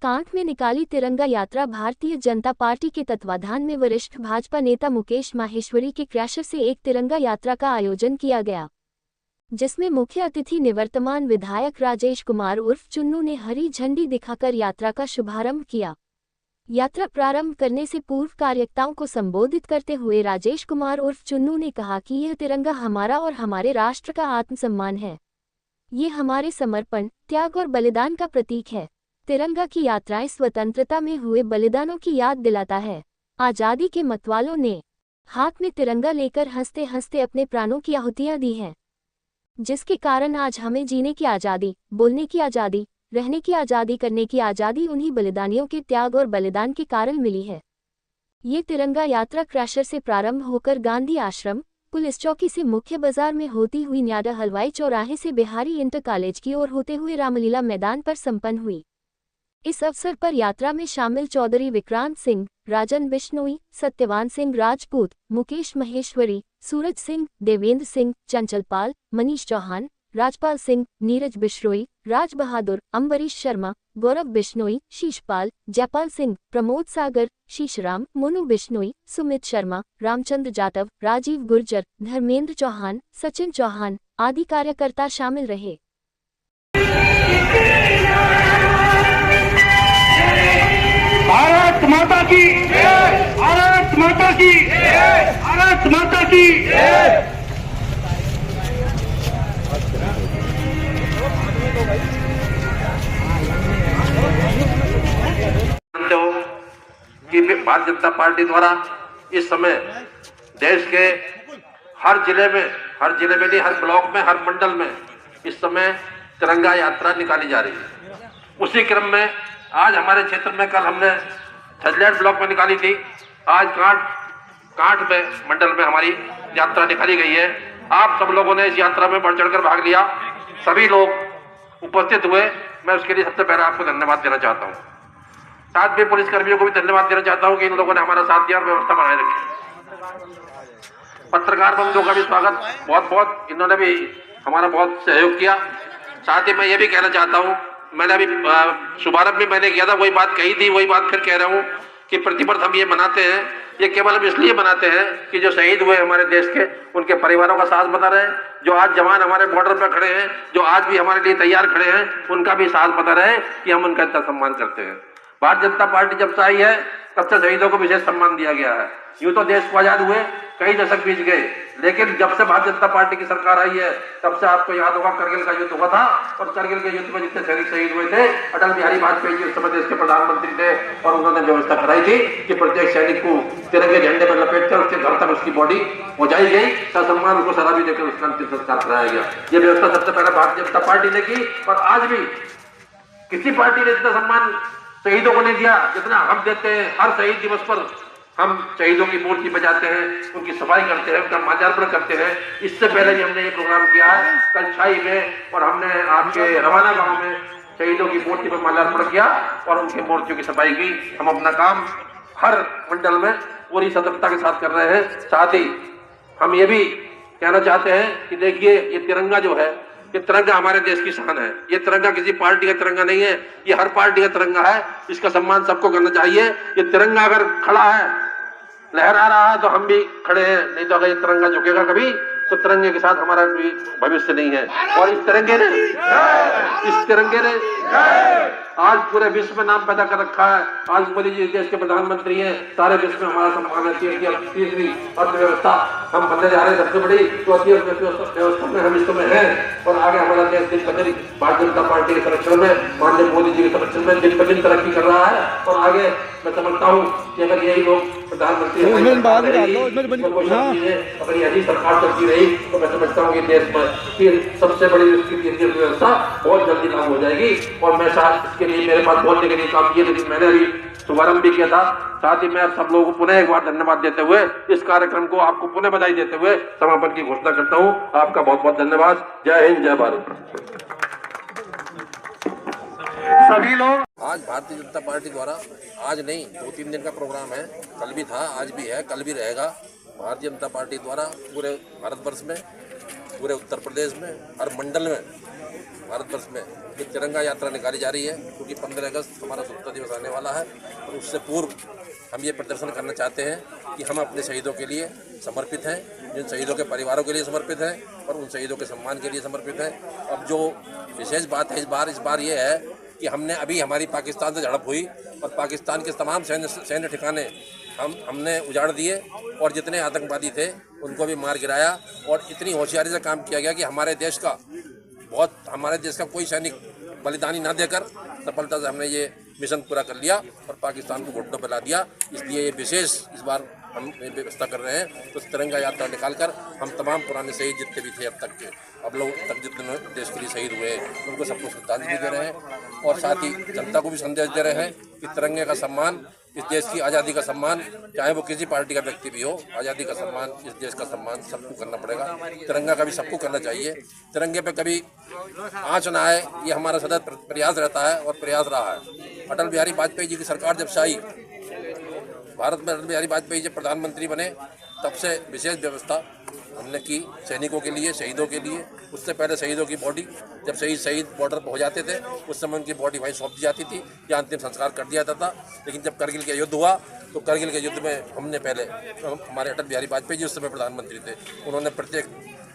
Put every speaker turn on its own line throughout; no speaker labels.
कांठ में निकाली तिरंगा यात्रा। भारतीय जनता पार्टी के तत्वाधान में वरिष्ठ भाजपा नेता मुकेश माहेश्वरी के क्रैशर से एक तिरंगा यात्रा का आयोजन किया गया, जिसमें मुख्य अतिथि निवर्तमान विधायक राजेश कुमार उर्फ चुन्नू ने हरी झंडी दिखाकर यात्रा का शुभारंभ किया। यात्रा प्रारंभ करने से पूर्व कार्यकर्ताओं को संबोधित करते हुए राजेश कुमार उर्फ चुन्नू ने कहा कि यह तिरंगा हमारा और हमारे राष्ट्र का आत्मसम्मान है। ये हमारे समर्पण, त्याग और बलिदान का प्रतीक है। तिरंगा की यात्राएं स्वतंत्रता में हुए बलिदानों की याद दिलाता है। आज़ादी के मतवालों ने हाथ में तिरंगा लेकर हंसते हंसते अपने प्राणों की आहुतियां दी हैं, जिसके कारण आज हमें जीने की आज़ादी, बोलने की आज़ादी, रहने की आज़ादी, करने की आज़ादी उन्हीं बलिदानियों के त्याग और बलिदान के कारण मिली है। ये तिरंगा यात्रा क्रैशर से प्रारंभ होकर गांधी आश्रम, पुलिस चौकी से मुख्य बाजार में होती हुई न्याडा हलवाई चौराहे से बिहारी इंटर कॉलेज की ओर होते हुए रामलीला मैदान पर संपन्न हुई। इस अवसर पर यात्रा में शामिल चौधरी विक्रांत सिंह, राजन बिश्नोई, सत्यवान सिंह राजपूत, मुकेश महेश्वरी, सूरज सिंह, देवेंद्र सिंह, चंचलपाल, मनीष चौहान, राजपाल सिंह, नीरज बिश्नोई, राज बहादुर, अम्बरीश शर्मा, गौरव बिश्नोई, शीशपाल, जयपाल सिंह, प्रमोद सागर, शीशराम, मोनू बिश्नोई, सुमित शर्मा, रामचंद्र जाटव, राजीव गुर्जर, धर्मेंद्र चौहान, सचिन चौहान आदि कार्यकर्ता शामिल रहे।
भारत माता की जय, भारत माता की जय, भारत माता की जय।
जानते हो कि भारतीय जनता पार्टी द्वारा इस समय देश के हर जिले में नहीं, हर ब्लॉक में, हर मंडल में इस समय तिरंगा यात्रा निकाली जा रही है। उसी क्रम में आज हमारे क्षेत्र में कल हमने छजलेट ब्लॉक में निकाली थी, आज कांठ में मंडल में हमारी यात्रा निकाली गई है। आप सब लोगों ने इस यात्रा में बढ़ चढ़कर भाग लिया, सभी लोग उपस्थित हुए। मैं उसके लिए सबसे पहले आपको धन्यवाद देना चाहता हूँ। साथ में पुलिसकर्मियों को भी धन्यवाद देना चाहता हूँ कि इन लोगों ने हमारा साथ दिया और व्यवस्था बनाए रखी। पत्रकार बंधुओं का भी स्वागत, बहुत इन्होंने भी हमारा बहुत सहयोग किया। साथ ही मैं ये भी कहना चाहता हूँ, मैंने अभी शुभारंभ भी मैंने किया था, वही बात कही थी, वही बात फिर कह रहा हूँ कि प्रतिवर्ष हम ये मनाते हैं, ये केवल हम इसलिए मनाते हैं कि जो शहीद हुए हमारे देश के, उनके परिवारों का साथ बता रहे हैं। जो आज जवान हमारे बॉर्डर पर खड़े हैं, जो आज भी हमारे लिए तैयार खड़े हैं, उनका भी साथ बता रहे हैं कि हम उनका इतना सम्मान करते हैं। भारतीय जनता पार्टी जब से आई है तब से शहीदों को विशेष सम्मान दिया गया है। यूं तो देश को आजाद हुए कई दशक बीत गए, लेकिन जब से भारतीय जनता पार्टी की सरकार आई है तब से आपको याद होगा करगिल का युद्ध हुआ था, और करगिल के युद्ध में जितने सैनिक शहीद हुए थे, अटल बिहारी वाजपेयी जी उस समय देश के प्रधानमंत्री थे और उन्होंने व्यवस्था कराई थी कि प्रत्येक सैनिक को तिरंगे झंडे पर लपेट कर उसके घर तक उसकी बॉडी पहुंचाई गई, ससम्मान उसको सलामी देकर उसका अंतिम संस्कार कराया गया। ये व्यवस्था सबसे पहले भारतीय जनता पार्टी ने की, और आज भी किसी पार्टी ने इतना सम्मान शहीदों को नहीं दिया जितना हम देते हैं। हर शहीद दिवस पर हम शहीदों की मूर्ति बजाते हैं, उनकी सफाई करते हैं, उनका माल्यार्पण करते हैं। इससे पहले भी हमने ये प्रोग्राम किया है कलछाई में, और हमने आपके रवाना गांव में शहीदों की मूर्ति पर माल्यार्पण किया और उनकी मूर्तियों की सफाई की। हम अपना काम हर मंडल में पूरी सतर्कता के साथ कर रहे हैं। साथ ही हम ये भी कहना चाहते हैं कि देखिए, ये तिरंगा जो है, ये तिरंगा हमारे देश की शान है। ये तिरंगा किसी पार्टी का तिरंगा नहीं है, ये हर पार्टी का तिरंगा है। इसका सम्मान सबको करना चाहिए। ये तिरंगा अगर खड़ा है, लहरा रहा है, तो हम भी खड़े हैं, नहीं तो अगर ये तिरंगा झुकेगा कभी तो तिरंगे के साथ हमारा कोई भविष्य नहीं है। और इस तिरंगे ने आज पूरे विश्व में नाम पैदा कर रखा है। आज मोदी जी देश के प्रधानमंत्री हैं, सारे विश्व में हमारा सम्मान है। तीसरी अर्थव्यवस्था हम बनने जा रहे हैं, सबसे बड़ी चौथी अर्थव्यवस्था में हम इस समय हैं, और आगे हमारा देश दिन ब दिन भारतीय जनता पार्टी के संरक्षण में, माननीय मोदी जी के संरक्षण में दिन ब दिन तरक्की कर रहा है। और आगे मैं समझता हूँ कि अगर यही लोग प्रधानमंत्री अगर यही सरकार चलती रही तो मैं समझता हूँ कि देश में फिर सबसे बड़ी व्यवस्था बहुत जल्दी लागू हो जाएगी। और मैं शायद इसके लिए मेरे पास बोलने के लिए काम किए, लेकिन मैंने अभी शुभारंभ भी किया था। साथ ही मैं आप सब लोगों को पुनः एक बार धन्यवाद देते हुए इस कार्यक्रम को आपको पुनः बधाई देते हुए समापन की घोषणा करता हूँ। आपका बहुत बहुत धन्यवाद। जय हिंद, जय भारत।
सभी लोग
आज भारतीय जनता पार्टी द्वारा आज नहीं 2-3 दिन का प्रोग्राम है, कल भी था, आज भी है, कल भी रहेगा। भारतीय जनता पार्टी द्वारा पूरे भारतवर्ष में, पूरे उत्तर प्रदेश में, हर मंडल में भारतवर्ष में ये तिरंगा यात्रा निकाली जा रही है, क्योंकि 15 अगस्त हमारा स्वतंत्रता दिवस आने वाला है। और उससे पूर्व हम ये प्रदर्शन करना चाहते हैं कि हम अपने शहीदों के लिए समर्पित हैं, जिन शहीदों के परिवारों के लिए समर्पित हैं और उन शहीदों के सम्मान के लिए समर्पित हैं। अब जो विशेष बात है इस बार ये है कि हमने अभी हमारी पाकिस्तान से झड़प हुई और पाकिस्तान के तमाम सैन्य ठिकाने हमने उजाड़ दिए और जितने आतंकवादी थे उनको भी मार गिराया। और इतनी होशियारी से काम किया गया कि हमारे देश का कोई सैनिक बलिदानी ना देकर सफलता से हमने ये मिशन पूरा कर लिया और पाकिस्तान को घुटनों पर ला दिया। इसलिए ये विशेष इस बार हम व्यवस्था कर रहे हैं। तो तिरंगा यात्रा निकालकर हम तमाम पुराने शहीद जितने भी थे अब तक के, अब लोग तक जितने देश के लिए शहीद हुए उनको सबको श्रद्धांजलि दे रहे हैं और साथ ही जनता को भी संदेश दे रहे हैं कि तिरंगे का सम्मान, इस देश की आज़ादी का सम्मान, चाहे वो किसी पार्टी का व्यक्ति भी हो, आज़ादी का सम्मान, इस देश का सम्मान सबको करना पड़ेगा। तिरंगा का भी सबको करना चाहिए। तिरंगे पे कभी आँच ना आए, ये हमारा सतत प्रयास रहता है और प्रयास रहा है। अटल बिहारी वाजपेयी जी की सरकार जब से आई भारत में, अटल बिहारी वाजपेयी जब प्रधानमंत्री बने तब से विशेष व्यवस्था हमने की सैनिकों के लिए, शहीदों के लिए। उससे पहले शहीदों की बॉडी जब शहीद बॉर्डर पर हो जाते थे उस समय उनकी बॉडी वहीं सौंप दी जाती थी या अंतिम संस्कार कर दिया जाता था। लेकिन जब करगिल का युद्ध हुआ तो करगिल के युद्ध में हमने पहले, हमारे अटल बिहारी वाजपेयी जी उस समय प्रधानमंत्री थे, उन्होंने प्रत्येक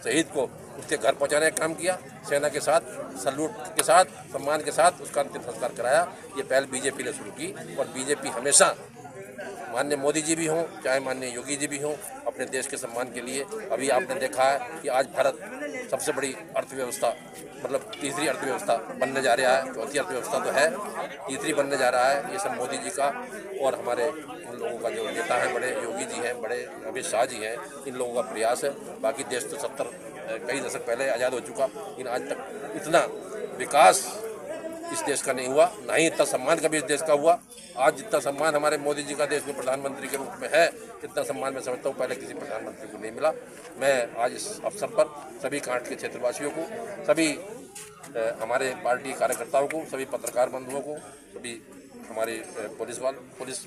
शहीद को उसके घर पहुंचाने का काम किया, सेना के साथ, सल्यूट के साथ, सम्मान के साथ उसका अंतिम संस्कार कराया। ये पहल बीजेपी ने शुरू की और बीजेपी हमेशा, माननीय मोदी जी भी हों चाहे माननीय योगी जी भी हों, अपने देश के सम्मान के लिए। अभी आपने देखा है कि आज भारत सबसे बड़ी अर्थव्यवस्था, मतलब तीसरी अर्थव्यवस्था बनने जा रहा है। चौथी अर्थव्यवस्था तो है, तीसरी बनने जा रहा है। ये सब मोदी जी का और हमारे इन लोगों का जो नेता है, बड़े योगी जी हैं, बड़े अमित शाह जी हैं, इन लोगों का प्रयास है। बाकी देश तो कई दशक पहले आज़ाद हो चुका, लेकिन आज तक इतना विकास इस देश का नहीं हुआ, ना ही इतना सम्मान कभी इस देश का हुआ। आज जितना सम्मान हमारे मोदी जी का देश में प्रधानमंत्री के रूप में है, इतना सम्मान मैं समझता हूँ पहले किसी प्रधानमंत्री को नहीं मिला। मैं आज इस अवसर पर सभी कांट के क्षेत्रवासियों को, सभी हमारे पार्टी कार्यकर्ताओं को, सभी पत्रकार बंधुओं को, सभी हमारे पुलिस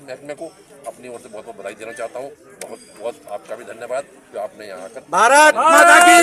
महकमे को अपनी ओर से बहुत बहुत बधाई देना चाहता हूँ। बहुत बहुत आपका भी धन्यवाद जो आपने यहाँ आकर
भारत माता की